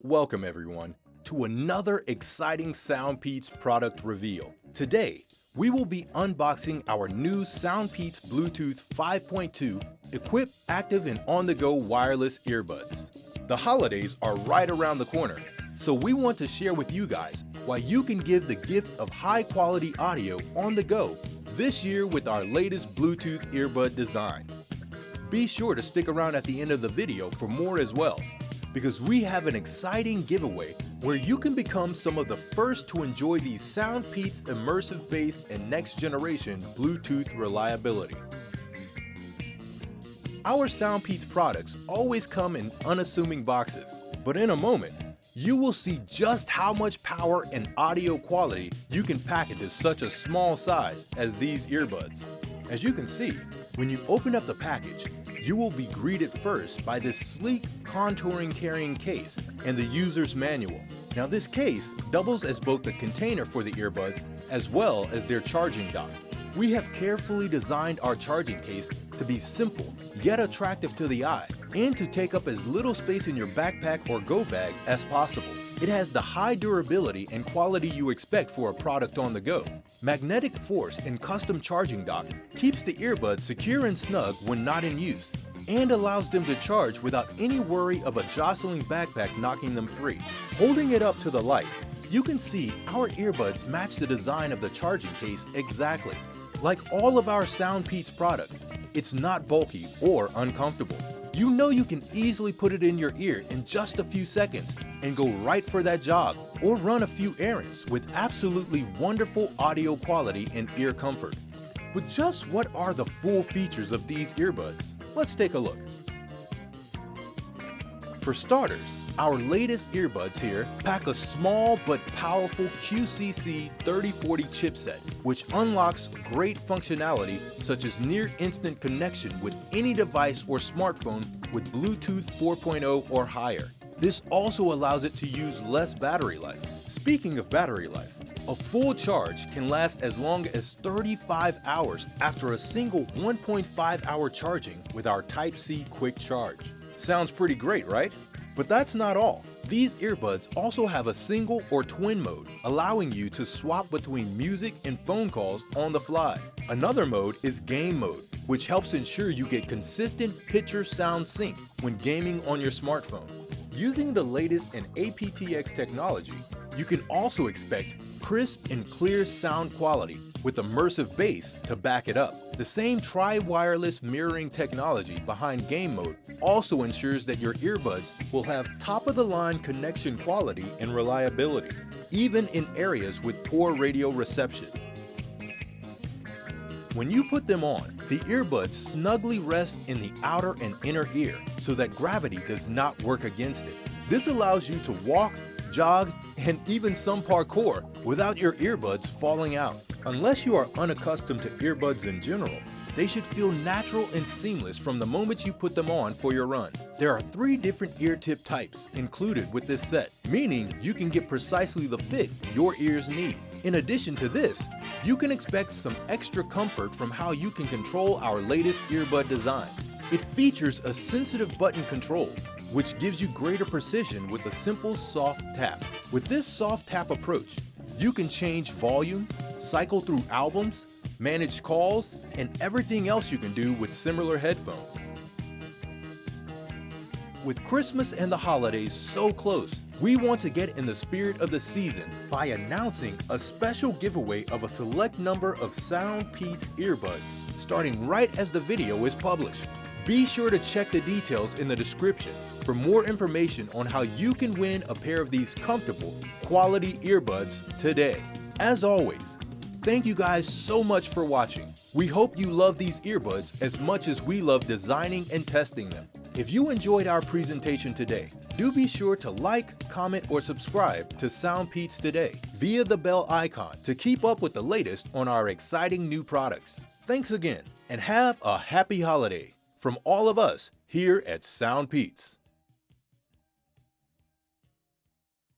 Welcome everyone to another exciting SOUNDPEATS product reveal. Today, we will be unboxing our new SOUNDPEATS Bluetooth 5.2 equipped active and on-the-go wireless earbuds. The holidays are right around the corner, so we want to share with you guys why you can give the gift of high-quality audio on the go this year with our latest Bluetooth earbud design. Be sure to stick around at the end of the video for more as well, because we have an exciting giveaway where you can become some of the first to enjoy these SOUNDPEATS immersive bass and next generation Bluetooth reliability. Our SOUNDPEATS products always come in unassuming boxes, but in a moment, you will see just how much power and audio quality you can pack into such a small size as these earbuds. As you can see, when you open up the package, you will be greeted first by this sleek contouring carrying case and the user's manual. Now this case doubles as both the container for the earbuds as well as their charging dock. We have carefully designed our charging case to be simple yet attractive to the eye and to take up as little space in your backpack or go bag as possible. It has the high durability and quality you expect for a product on the go. Magnetic force and custom charging dock keeps the earbuds secure and snug when not in use and allows them to charge without any worry of a jostling backpack knocking them free. Holding it up to the light, you can see our earbuds match the design of the charging case exactly. Like all of our SOUNDPEATS products, it's not bulky or uncomfortable. You know you can easily put it in your ear in just a few seconds and go right for that jog or run a few errands with absolutely wonderful audio quality and ear comfort. But just what are the full features of these earbuds? Let's take a look. For starters, our latest earbuds here pack a small but powerful QCC 3040 chipset, which unlocks great functionality such as near instant connection with any device or smartphone with Bluetooth 4.0 or higher. This also allows it to use less battery life. Speaking of battery life, a full charge can last as long as 35 hours after a single 1.5 hour charging with our Type-C quick charge. Sounds pretty great, right? But that's not all. These earbuds also have a single or twin mode, allowing you to swap between music and phone calls on the fly. Another mode is game mode, which helps ensure you get consistent picture sound sync when gaming on your smartphone. Using the latest in aptx technology, you can also expect crisp and clear sound quality with immersive bass to back it up. The same TrueWireless mirroring technology behind game mode also ensures that your earbuds will have top-of-the-line connection quality and reliability, even in areas with poor radio reception. When you put them on, the earbuds snugly rest in the outer and inner ear so that gravity does not work against it. This allows you to walk, jog, and even some parkour without your earbuds falling out. Unless you are unaccustomed to earbuds in general, they should feel natural and seamless from the moment you put them on for your run. There are 3 different ear tip types included with this set, meaning you can get precisely the fit your ears need. In addition to this, you can expect some extra comfort from how you can control our latest earbud design. It features a sensitive button control, which gives you greater precision with a simple soft tap. With this soft tap approach, you can change volume, cycle through albums, manage calls, and everything else you can do with similar headphones. With Christmas and the holidays so close, we want to get in the spirit of the season by announcing a special giveaway of a select number of SOUNDPEATS earbuds, starting right as the video is published. Be sure to check the details in the description for more information on how you can win a pair of these comfortable, quality earbuds today. As always, thank you guys so much for watching. We hope you love these earbuds as much as we love designing and testing them. If you enjoyed our presentation today, do be sure to like, comment, or subscribe to SOUNDPEATS today via the bell icon to keep up with the latest on our exciting new products. Thanks again, and have a happy holiday from all of us here at SOUNDPEATS.